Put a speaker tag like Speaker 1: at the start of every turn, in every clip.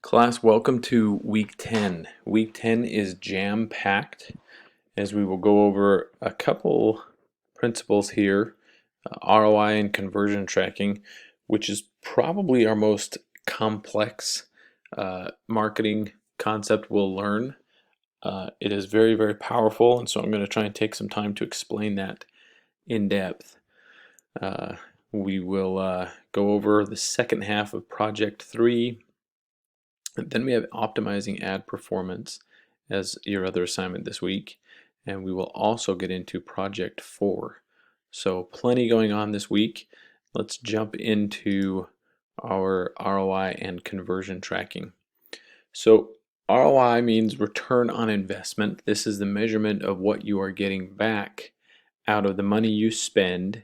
Speaker 1: Class, welcome to week 10. Week 10 is jam-packed as we will go over a couple principles here, ROI and conversion tracking, which is probably our most complex marketing concept we'll learn. It is very, very powerful, and so I'm going to try and take some time to explain that in depth. We will go over the second half of Project 3. Then we have optimizing ad performance as your other assignment this week, and we will also get into Project 4. So plenty going on this week. Let's jump into our ROI and conversion tracking. So ROI means return on investment. This is the measurement of what you are getting back out of the money you spend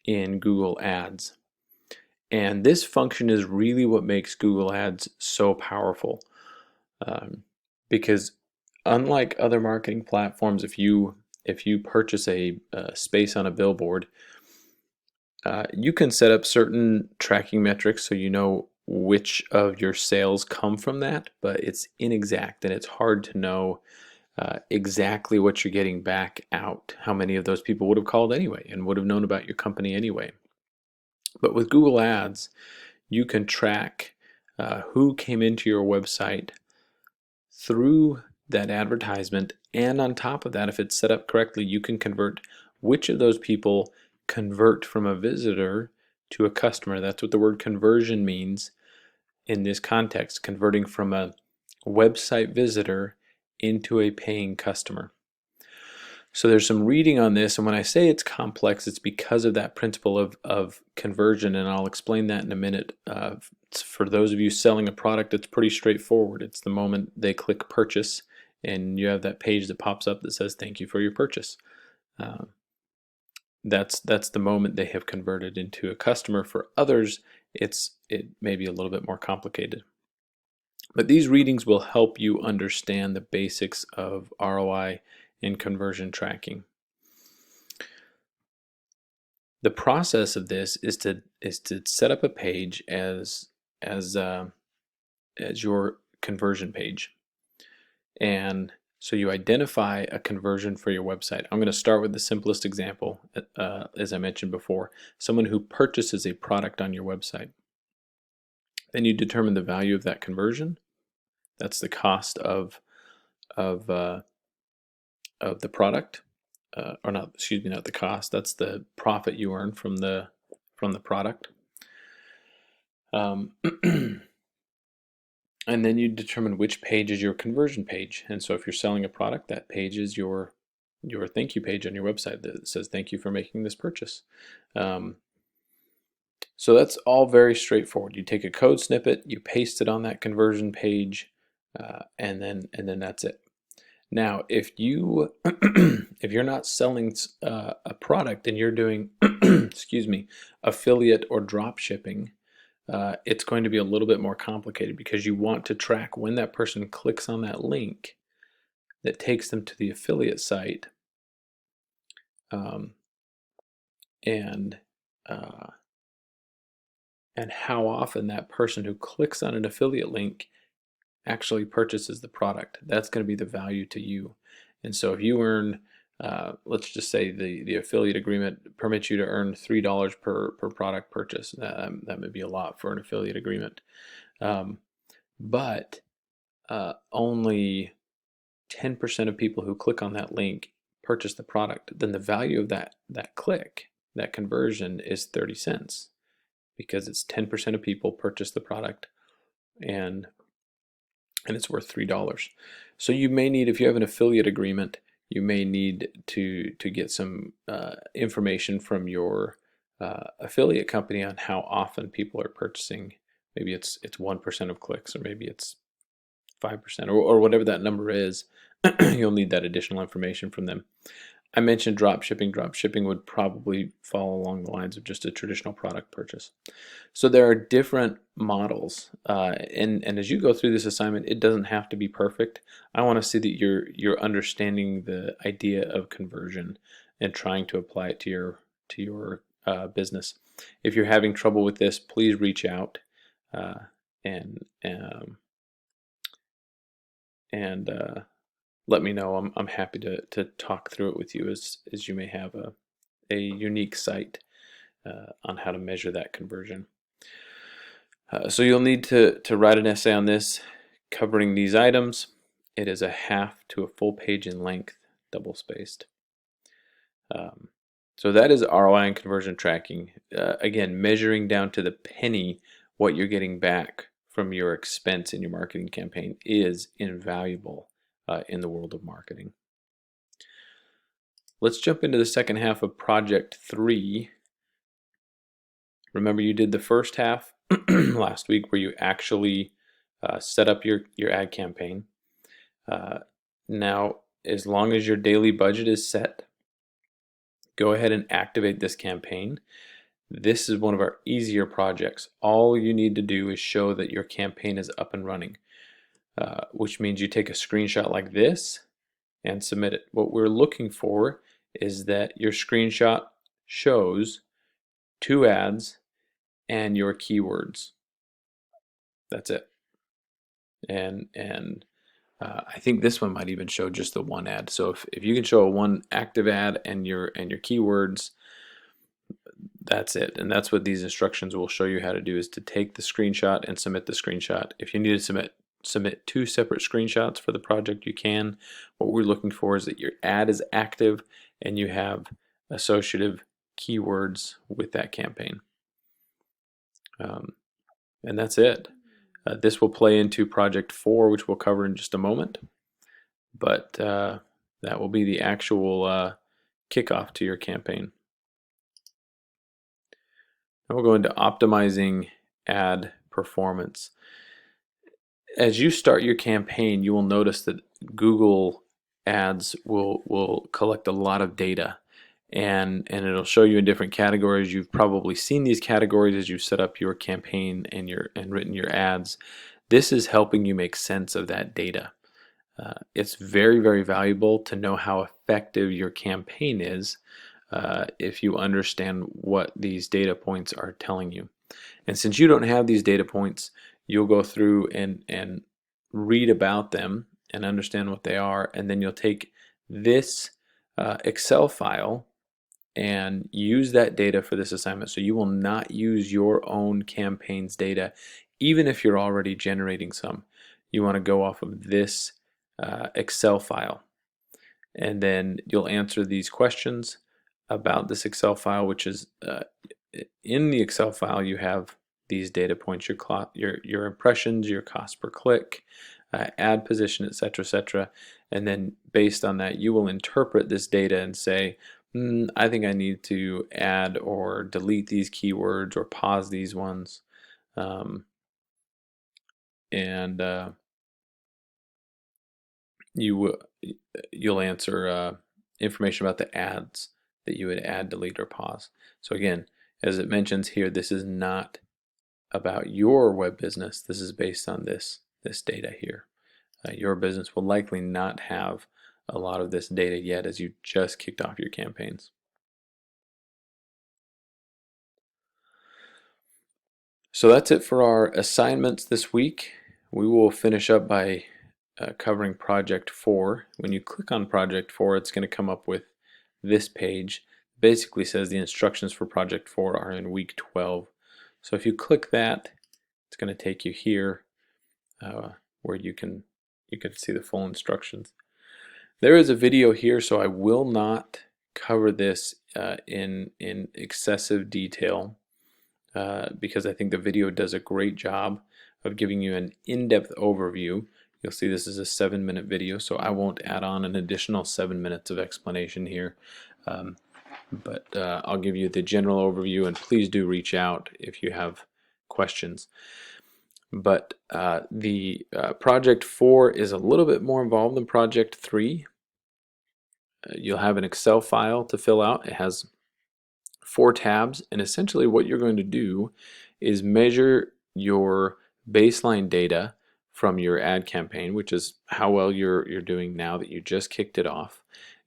Speaker 1: in Google Ads. And this function is really what makes Google Ads so powerful, because unlike other marketing platforms, if you purchase a space on a billboard, you can set up certain tracking metrics so you know which of your sales come from that, but it's inexact and it's hard to know exactly what you're getting back out, how many of those people would have called anyway and would have known about your company anyway. But with Google Ads, you can track who came into your website through that advertisement, and on top of that, if it's set up correctly, you can convert which of those people convert from a visitor to a customer. That's what the word conversion means in this context, converting from a website visitor into a paying customer. So there's some reading on this, and when I say it's complex, it's because of that principle of conversion, and I'll explain that in a minute. For those of you selling a product, it's pretty straightforward. It's the moment they click purchase, and you have that page that pops up that says thank you for your purchase. That's the moment they have converted into a customer. For others, it may be a little bit more complicated. But these readings will help you understand the basics of ROI and conversion tracking. The process of this is to set up a page as your conversion page, and so you identify a conversion for your website. I'm going to start with the simplest example, as I mentioned before, someone who purchases a product on your website. Then you determine the value of that conversion. That's the cost of the product, or not, excuse me, not the cost. That's the profit you earn from the product. And then you determine which page is your conversion page. And so if you're selling a product, that page is your thank you page on your website that says thank you for making this purchase. So that's all very straightforward. You take a code snippet, you paste it on that conversion page, and then that's it. Now, if you if you're not selling a product and you're doing excuse me, affiliate or drop shipping, it's going to be a little bit more complicated because you want to track when that person clicks on that link that takes them to the affiliate site, and how often that person who clicks on an affiliate link actually purchases the product. That's going to be the value to you. And so if you earn, let's just say the affiliate agreement permits you to earn $3 per product purchase. That may be a lot for an affiliate agreement. But only 10% of people who click on that link purchase the product. Then the value of that click, that conversion, is 30 cents because it's 10% of people purchase the product, and it's worth $3. So you may need, if you have an affiliate agreement, you may need to get some information from your affiliate company on how often people are purchasing. Maybe it's 1% of clicks, or maybe it's 5%, or whatever that number is. You'll need that additional information from them. I mentioned drop shipping. Drop shipping would probably fall along the lines of just a traditional product purchase. So there are different models, and as you go through this assignment, it doesn't have to be perfect. I want to see that you're understanding the idea of conversion and trying to apply it to your business. If you're having trouble with this, please reach out, and and let me know. I'm happy to talk through it with you as you may have a unique site on how to measure that conversion. So you'll need to write an essay on this covering these items. It is a half to a full page in length, double spaced. So that is ROI and conversion tracking. Again, measuring down to the penny what you're getting back from your expense in your marketing campaign is invaluable in the world of marketing. Let's jump into the second half of Project 3. Remember, you did the first half last week where you actually set up your ad campaign. Now, as long as your daily budget is set, go ahead and activate this campaign. This is one of our easier projects. All you need to do is show that your campaign is up and running, which means you take a screenshot like this and submit it. What we're looking for is that your screenshot shows 2 ads and your keywords. That's it. And I think this one might even show just the 1 ad. So if you can show a 1 active ad and your keywords, that's it. And that's what these instructions will show you how to do, is to take the screenshot and submit the screenshot. If you need to submit 2 separate screenshots for the project, you can. What we're looking for is that your ad is active and you have associative keywords with that campaign. And that's it. This will play into Project 4, which we'll cover in just a moment. But that will be the actual kickoff to your campaign. Now we'll go into optimizing ad performance. As you start your campaign, you will notice that Google Ads will collect a lot of data, and it'll show you in different categories. You've probably seen these categories as you set up your campaign and written your ads. This is helping you make sense of that data. It's very, very valuable to know how effective your campaign is if you understand what these data points are telling you. And since you don't have these data points, you'll go through and read about them and understand what they are, and then you'll take this Excel file and use that data for this assignment. So you will not use your own campaign's data, even if you're already generating some. You want to go off of this Excel file, and then you'll answer these questions about this Excel file, which is in the Excel file you have these data points, your impressions, your cost per click, ad position, etc., etc. And then based on that, you will interpret this data and say, I think I need to add or delete these keywords or pause these ones. You'll answer information about the ads that you would add, delete, or pause. So again, as it mentions here, this is not about your web business. This is based on this data here. Your business will likely not have a lot of this data yet, as you just kicked off your campaigns. So that's it for our assignments this week. We will finish up by covering Project 4. When you click on Project 4, it's going to come up with this page. Basically says the instructions for Project 4 are in week 12. So if you click that, it's going to take you here where you can see the full instructions. There is a video here, so I will not cover this in excessive detail because I think the video does a great job of giving you an in-depth overview. You'll see this is a 7-minute video, so I won't add on an additional 7 minutes of explanation here. But I'll give you the general overview, and please do reach out if you have questions. But the Project 4 is a little bit more involved than Project 3. You'll have an Excel file to fill out. It has 4 tabs, and essentially what you're going to do is measure your baseline data from your ad campaign, which is how well you're doing now that you just kicked it off.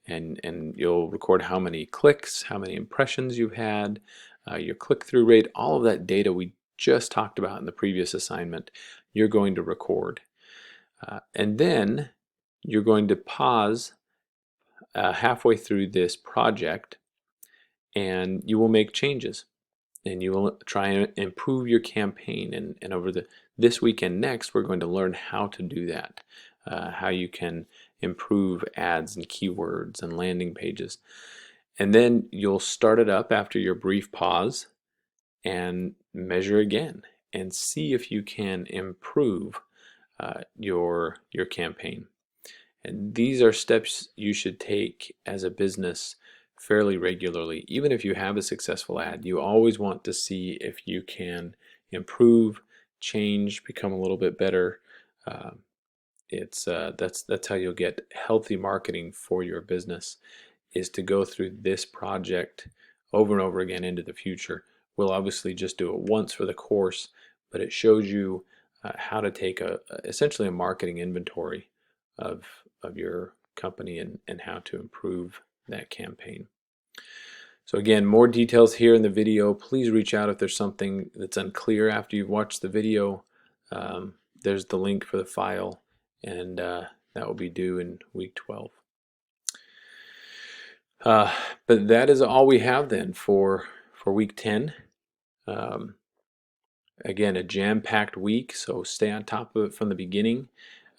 Speaker 1: And you'll record how many clicks, how many impressions you've had, your click-through rate, all of that data we just talked about in the previous assignment, you're going to record. And then you're going to pause halfway through this project, and you will make changes, and you will try and improve your campaign. And over this week and next, we're going to learn how to do that, how you can improve ads and keywords and landing pages. And then you'll start it up after your brief pause and measure again and see if you can improve your campaign. And these are steps you should take as a business fairly regularly. Even if you have a successful ad, you always want to see if you can improve, change, become a little bit better. Uh, that's how you'll get healthy marketing for your business, is to go through this project over and over again into the future. We'll obviously just do it once for the course, but it shows you how to take essentially a marketing inventory of your company and how to improve that campaign. So again, more details here in the video. Please reach out if there's something that's unclear after you've watched the video. There's the link for the file, and that will be due in week 12. But that is all we have then for week 10. Again, a jam-packed week, so stay on top of it from the beginning.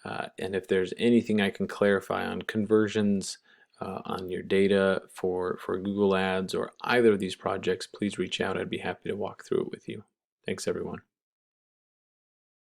Speaker 1: And if there's anything I can clarify on conversions, on your data for Google Ads or either of these projects, please reach out. I'd be happy to walk through it with you. Thanks, everyone.